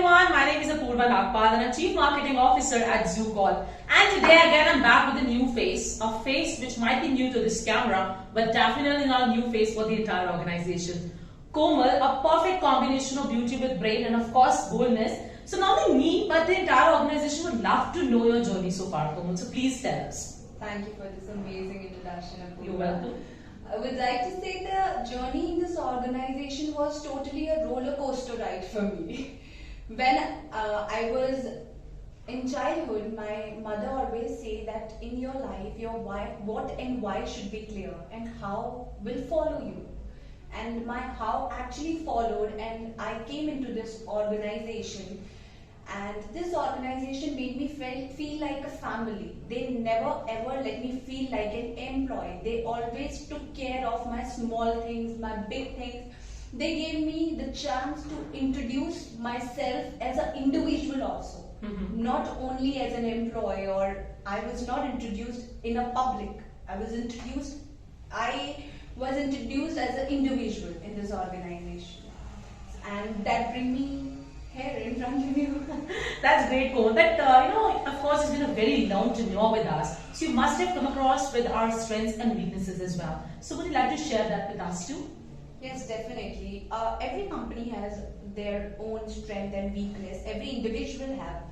everyone, my name is Apurva Nagpal and I'm Chief Marketing Officer at ZooCall. And today again I'm back with a new face, a face which might be new to this camera, but definitely not a new face for the entire organization. Komal, a perfect combination of beauty with brain and of course boldness. So not only me, but the entire organization would love to know your journey so far, Komal. So please tell us. Thank you for this amazing introduction, Apurva. You're welcome. I would like to say the journey in this organization was totally a roller coaster ride for me. When I was in childhood, my mother always say that in your life, your why, what and why should be clear, and how will follow you. And my how actually followed, and I came into this organization. And this organization made me feel like a family. They never ever let me feel like an employee. They always took care of my small things, my big things. They gave me the chance to introduce myself as an individual also. Not only as an employee, or I was not introduced in a public. I was introduced as an individual in this organization. And that brings me here in front of you. That's great, Komal. But of course, it's been a very long tenure with us. So you must have come across with our strengths and weaknesses as well. So would you like to share that with us too? Yes, definitely. Every company has their own strength and weakness. Every individual have.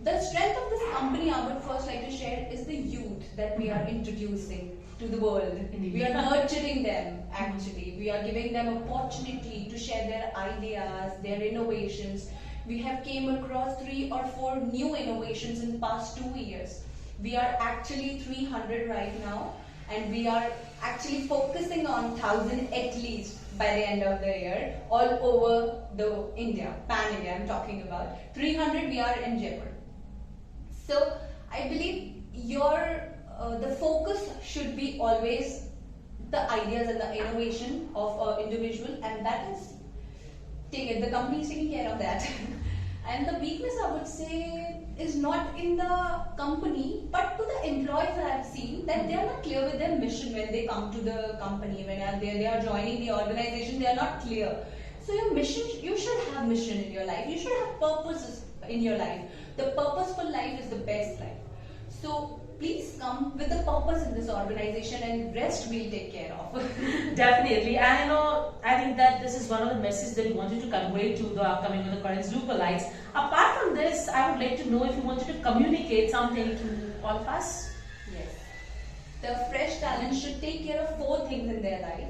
The strength of this company, I would first like to share, is the youth that we are introducing to the world. Indeed. We are nurturing them, actually. We are giving them opportunity to share their ideas, their innovations. We have came across 3 or 4 new innovations in the past 2 years. We are actually 300 right now, and we are actually focusing on 1,000 at least by the end of the year, all over the India, pan-India I'm talking about. 300 we are in Jaipur. So I believe the focus should be always the ideas and the innovation of an individual, and that is the company is taking care of that. And the weakness, I would say, is not in the company, but to the employees. I have seen that they are not clear with their mission when they come to the company. When they are joining the organization, they are not clear. So your mission, you should have mission in your life. You should have purposes in your life. The purposeful life is the best life. So please come with the purpose in this organization, and rest we'll take care of. Definitely. And I think that this is one of the messages that you wanted to convey to the upcoming or the current ZooCallites. Apart from this, I would like to know if you wanted to communicate something to all of us. Yes. The fresh talent should take care of 4 things in their life.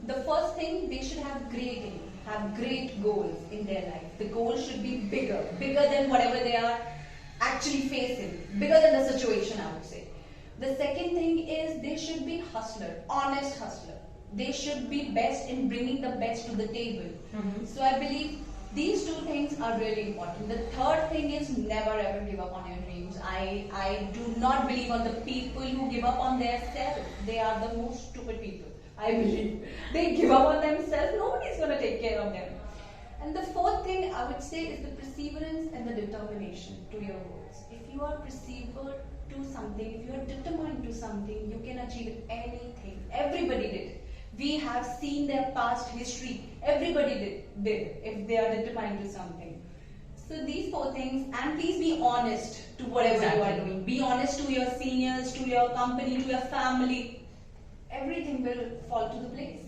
The first thing, they should have great goals in their life. The goals should be bigger than whatever they are actually facing, bigger than the situation, I would say. The second thing is they should be honest hustler. They should be best in bringing the best to the table. So I believe these 2 things are really important. The third thing is never ever give up on your dreams. I do not believe on the people who give up on themselves. They are the most stupid people, I believe. They give up on themselves, nobody's going to take care of them. And the fourth thing I would say is the perseverance and the determination to your goals. If you are persevered to something, if you are determined to something, you can achieve anything. Everybody did. We have seen their past history. Everybody did if they are determined to something. So these 4 things, and please be honest to whatever you are doing. Be honest to your seniors, to your company, to your family. Everything will fall to the place.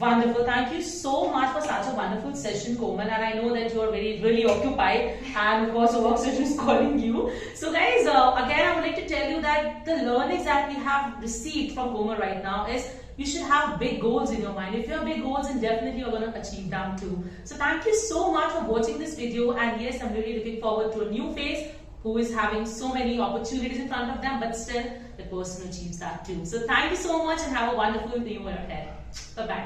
Wonderful. Thank you so much for such a wonderful session, Komal. And I know that you are really occupied, and of course, your work session is calling you. So, guys, again, I would like to tell you that the learnings that we have received from Komal right now is you should have big goals in your mind. If you have big goals, then definitely you're going to achieve them too. So, thank you so much for watching this video. And yes, I'm really looking forward to a new face who is having so many opportunities in front of them, but still the person achieves that too. So, thank you so much and have a wonderful new year ahead. Bye-bye.